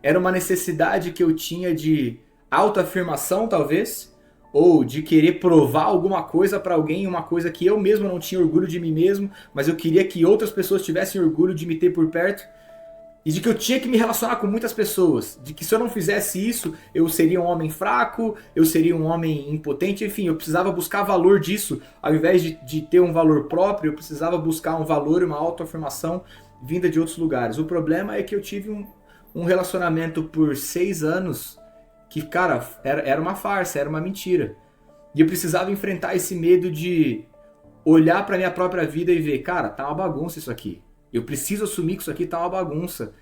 era uma necessidade que eu tinha de autoafirmação, talvez, ou de querer provar alguma coisa pra alguém, uma coisa que eu mesmo não tinha orgulho de mim mesmo, mas eu queria que outras pessoas tivessem orgulho de me ter por perto. E de que eu tinha que me relacionar com muitas pessoas. De que se eu não fizesse isso, eu seria um homem fraco, eu seria um homem impotente. Enfim, eu precisava buscar valor disso. Ao invés de ter um valor próprio, eu precisava buscar um valor e uma autoafirmação vinda de outros lugares. O problema é que eu tive um relacionamento por 6 anos que, cara, era uma farsa, era uma mentira. E eu precisava enfrentar esse medo de olhar pra minha própria vida e ver, cara, tá uma bagunça isso aqui. Eu preciso assumir que isso aqui tá uma bagunça.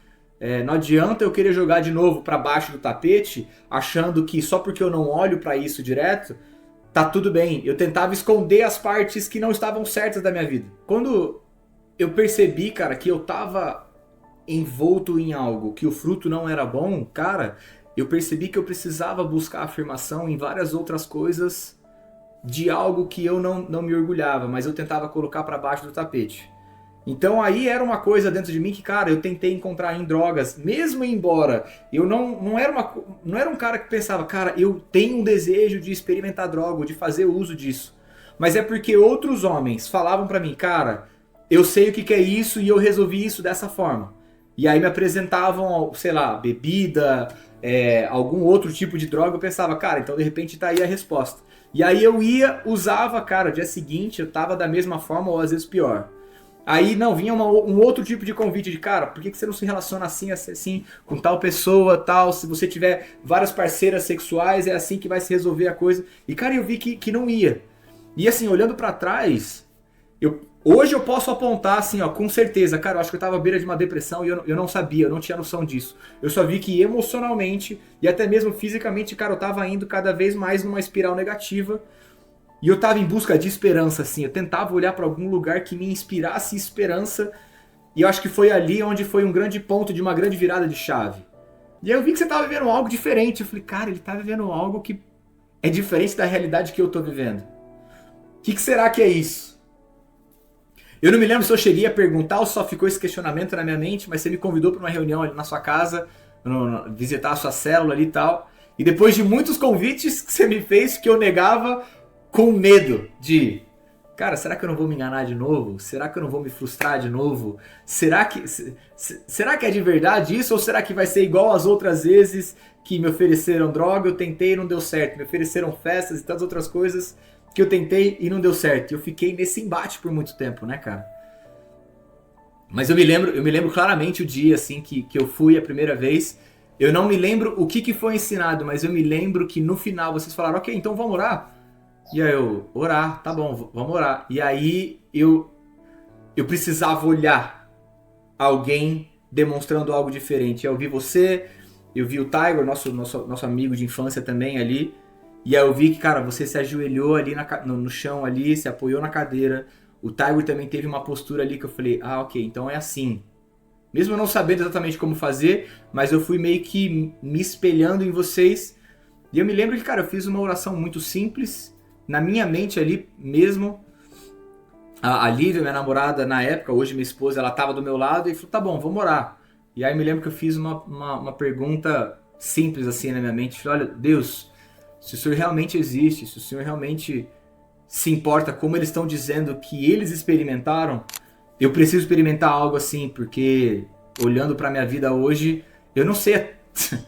Não adianta eu querer jogar de novo pra baixo do tapete, achando que só porque eu não olho pra isso direto, tá tudo bem. Eu tentava esconder as partes que não estavam certas da minha vida. Quando eu percebi, cara, que eu tava envolto em algo, que o fruto não era bom, cara, eu percebi que eu precisava buscar afirmação em várias outras coisas de algo que eu não me orgulhava, mas eu tentava colocar pra baixo do tapete. Então aí era uma coisa dentro de mim que, cara, eu tentei encontrar em drogas, mesmo embora eu não era um cara que pensava, cara, eu tenho um desejo de experimentar droga, ou de fazer uso disso. Mas é porque outros homens falavam pra mim, cara, eu sei o que é isso e eu resolvi isso dessa forma. E aí me apresentavam, sei lá, bebida, algum outro tipo de droga, eu pensava, cara, então de repente tá aí a resposta. E aí eu ia, usava, cara, dia seguinte eu tava da mesma forma ou às vezes pior. Aí não, vinha um outro tipo de convite de, cara, por que você não se relaciona assim, com tal pessoa, tal, se você tiver várias parceiras sexuais, é assim que vai se resolver a coisa. E cara, eu vi que não ia. E assim, olhando pra trás, hoje eu posso apontar assim, ó, com certeza, cara, eu acho que eu tava à beira de uma depressão e eu não sabia, eu não tinha noção disso. Eu só vi que emocionalmente e até mesmo fisicamente, cara, eu tava indo cada vez mais numa espiral negativa. E eu tava em busca de esperança, assim. Eu tentava olhar pra algum lugar que me inspirasse esperança. E eu acho que foi ali onde foi um grande ponto de uma grande virada de chave. E aí eu vi que você tava vivendo algo diferente. Eu falei, cara, ele tá vivendo algo que é diferente da realidade que eu tô vivendo. O que será que é isso? Eu não me lembro se eu cheguei a perguntar ou só ficou esse questionamento na minha mente, mas você me convidou pra uma reunião ali na sua casa, visitar a sua célula ali e tal. E depois de muitos convites que você me fez, que eu negava, com medo de, cara, será que eu não vou me enganar de novo? Será que eu não vou me frustrar de novo? Será que é de verdade isso? Ou será que vai ser igual às outras vezes que me ofereceram droga, eu tentei e não deu certo? Me ofereceram festas e tantas outras coisas que eu tentei e não deu certo. Eu fiquei nesse embate por muito tempo, né, cara? Mas eu me lembro claramente o dia assim que eu fui a primeira vez. Eu não me lembro o que foi ensinado, mas eu me lembro que no final vocês falaram, ok, então vamos orar. E aí eu, orar, tá bom, vamos orar. E aí eu precisava olhar alguém demonstrando algo diferente. Eu vi você, eu vi o Tiger, nosso amigo de infância também ali. E aí eu vi que, cara, você se ajoelhou ali no chão ali, se apoiou na cadeira. O Tiger também teve uma postura ali que eu falei, ah, ok, então é assim. Mesmo eu não sabendo exatamente como fazer, mas eu fui meio que me espelhando em vocês. E eu me lembro que, cara, eu fiz uma oração muito simples, na minha mente ali mesmo. A Lívia, minha namorada na época, hoje minha esposa, ela tava do meu lado e falou, tá bom, vamos orar. E aí me lembro que eu fiz uma pergunta simples assim na minha mente. Falei, olha, Deus, se o Senhor realmente existe, se o Senhor realmente se importa como eles estão dizendo que eles experimentaram, eu preciso experimentar algo assim, porque olhando pra minha vida hoje, eu não sei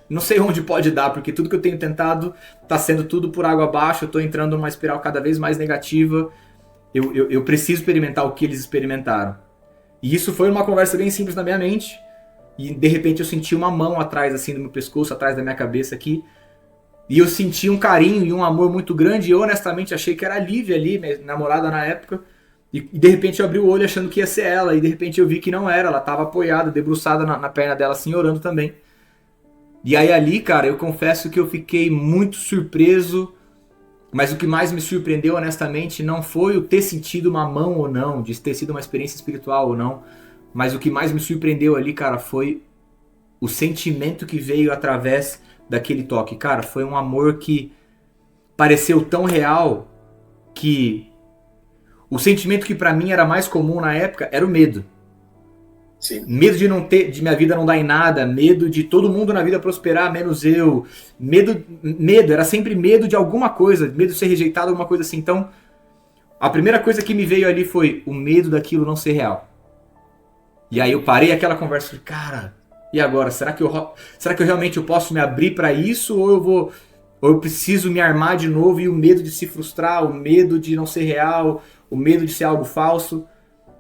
não sei onde pode dar, porque tudo que eu tenho tentado tá sendo tudo por água abaixo, eu tô entrando numa espiral cada vez mais negativa. Eu preciso experimentar o que eles experimentaram. E isso foi uma conversa bem simples na minha mente, e de repente eu senti uma mão atrás assim do meu pescoço, atrás da minha cabeça aqui, e eu senti um carinho e um amor muito grande, e eu honestamente achei que era a Lívia ali, minha namorada na época, e de repente eu abri o olho achando que ia ser ela, e de repente eu vi que não era, ela estava apoiada, debruçada na perna dela assim, orando também. E aí ali, cara, eu confesso que eu fiquei muito surpreso, mas o que mais me surpreendeu honestamente não foi o ter sentido uma mão ou não, de ter sido uma experiência espiritual ou não, mas o que mais me surpreendeu ali, cara, foi o sentimento que veio através daquele toque. Cara, foi um amor que pareceu tão real que o sentimento que pra mim era mais comum na época era o medo. Sim. Medo de não ter, de minha vida não dar em nada, medo de todo mundo na vida prosperar, menos eu. Medo, era sempre medo de alguma coisa, medo de ser rejeitado, alguma coisa assim. Então, a primeira coisa que me veio ali foi o medo daquilo não ser real. E aí eu parei aquela conversa e falei, cara, e agora? Será que eu realmente posso me abrir para isso ou eu preciso me armar de novo e o medo de se frustrar, o medo de não ser real, o medo de ser algo falso?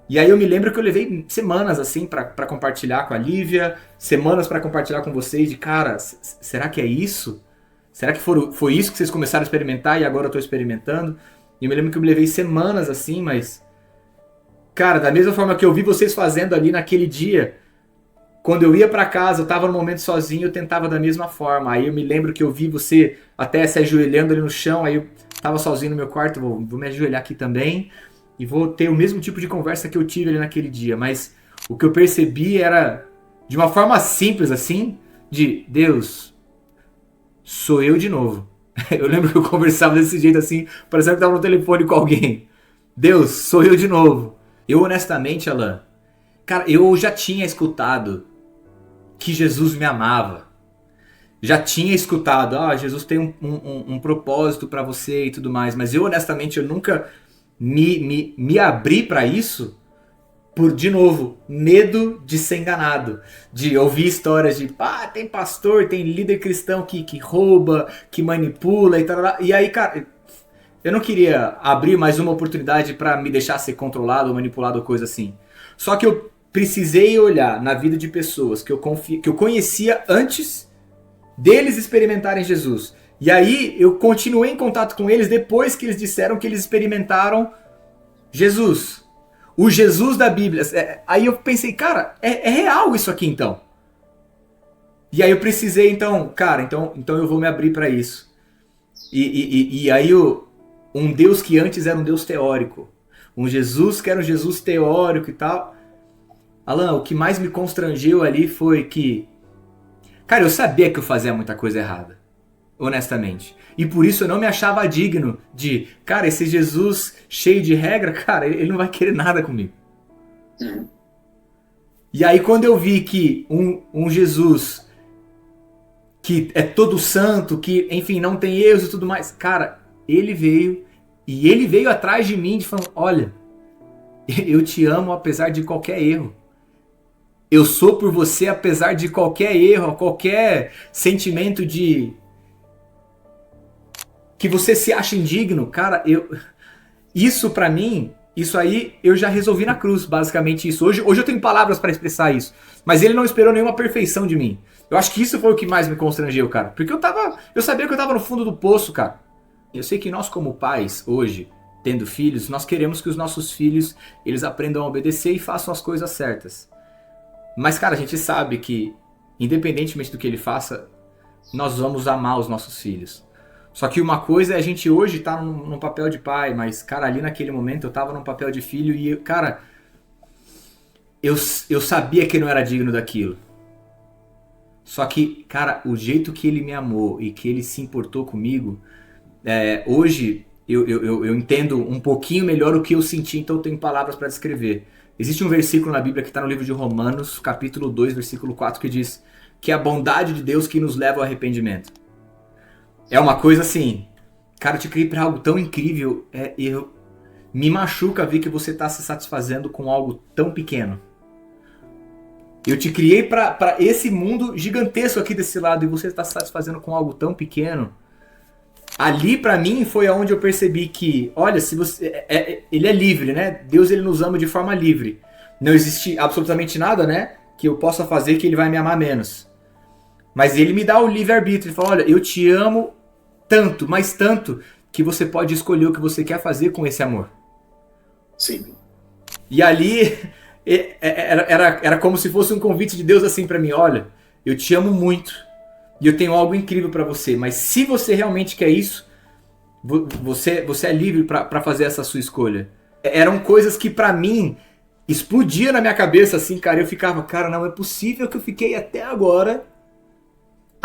E aí eu me lembro que eu levei semanas assim pra compartilhar com a Lívia, semanas pra compartilhar com vocês de cara, será que é isso? Será que foi isso que vocês começaram a experimentar e agora eu tô experimentando? E eu me lembro que eu me levei semanas assim, mas cara, da mesma forma que eu vi vocês fazendo ali naquele dia, quando eu ia pra casa, eu tava no momento sozinho, eu tentava da mesma forma. Aí eu me lembro que eu vi você até se ajoelhando ali no chão, aí eu tava sozinho no meu quarto, vou me ajoelhar aqui também e vou ter o mesmo tipo de conversa que eu tive ali naquele dia. Mas o que eu percebi era, de uma forma simples assim, de Deus, sou eu de novo. Eu lembro que eu conversava desse jeito assim, parecendo que tava no telefone com alguém. Deus, sou eu de novo. Eu honestamente, Alan, cara, eu já tinha escutado que Jesus me amava. Já tinha escutado, Jesus tem um propósito pra você e tudo mais. Mas eu honestamente, eu nunca me abri pra isso por, de novo, medo de ser enganado. De ouvir histórias de, tem pastor, tem líder cristão que rouba, que manipula e tal. E aí, cara, eu não queria abrir mais uma oportunidade pra me deixar ser controlado ou manipulado ou coisa assim. Só que eu precisei olhar na vida de pessoas que eu conhecia antes deles experimentarem Jesus. E aí eu continuei em contato com eles depois que eles disseram que eles experimentaram Jesus. O Jesus da Bíblia. Aí eu pensei, cara, é real isso aqui então. E aí eu precisei então, cara, então eu vou me abrir para isso. E aí um Deus que antes era um Deus teórico, um Jesus que era um Jesus teórico e tal. Alan, o que mais me constrangeu ali foi que, cara, eu sabia que eu fazia muita coisa errada, honestamente. E por isso eu não me achava digno de, cara, esse Jesus cheio de regra, cara, ele não vai querer nada comigo. E aí quando eu vi que um Jesus que é todo santo, que, enfim, não tem erros e tudo mais, cara, ele veio atrás de mim, falando, olha, eu te amo apesar de qualquer erro. Eu sou por você apesar de qualquer erro, qualquer sentimento de que você se acha indigno. Cara, isso pra mim, isso aí eu já resolvi na cruz, basicamente isso. Hoje eu tenho palavras pra expressar isso, mas ele não esperou nenhuma perfeição de mim. Eu acho que isso foi o que mais me constrangeu, cara, porque eu sabia que eu tava no fundo do poço, cara. Eu sei que nós como pais hoje, tendo filhos, nós queremos que os nossos filhos eles aprendam a obedecer e façam as coisas certas. Mas, cara, a gente sabe que, independentemente do que ele faça, nós vamos amar os nossos filhos. Só que uma coisa é a gente hoje tá num papel de pai, mas, cara, ali naquele momento eu tava num papel de filho e, cara, eu sabia que eu não era digno daquilo. Só que, cara, o jeito que ele me amou e que ele se importou comigo, hoje eu entendo um pouquinho melhor o que eu senti, então eu tenho palavras para descrever. Existe um versículo na Bíblia que está no livro de Romanos, capítulo 2, versículo 4, que diz que é a bondade de Deus que nos leva ao arrependimento. É uma coisa assim, cara, eu te criei para algo tão incrível, me machuca ver que você está se satisfazendo com algo tão pequeno. Eu te criei para esse mundo gigantesco aqui desse lado e você está se satisfazendo com algo tão pequeno. Ali pra mim foi aonde eu percebi que, olha, se você ele é livre, né? Deus ele nos ama de forma livre. Não existe absolutamente nada, né, que eu possa fazer que ele vai me amar menos. Mas ele me dá o livre arbítrio, ele fala, olha, eu te amo tanto, mas tanto que você pode escolher o que você quer fazer com esse amor. Sim. E ali era como se fosse um convite de Deus assim pra mim, olha, eu te amo muito. E eu tenho algo incrível pra você, mas se você realmente quer isso, você é livre pra fazer essa sua escolha. Eram coisas que pra mim explodiam na minha cabeça assim, cara. Eu ficava, cara, não é possível que eu fiquei até agora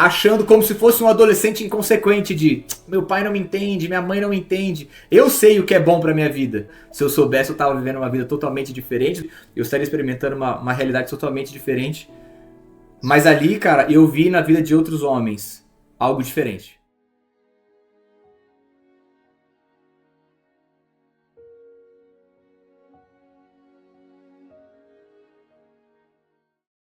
achando como se fosse um adolescente inconsequente de meu pai não me entende, minha mãe não me entende. Eu sei o que é bom pra minha vida. Se eu soubesse, eu tava vivendo uma vida totalmente diferente. Eu estaria experimentando uma realidade totalmente diferente. Mas ali, cara, eu vi na vida de outros homens algo diferente.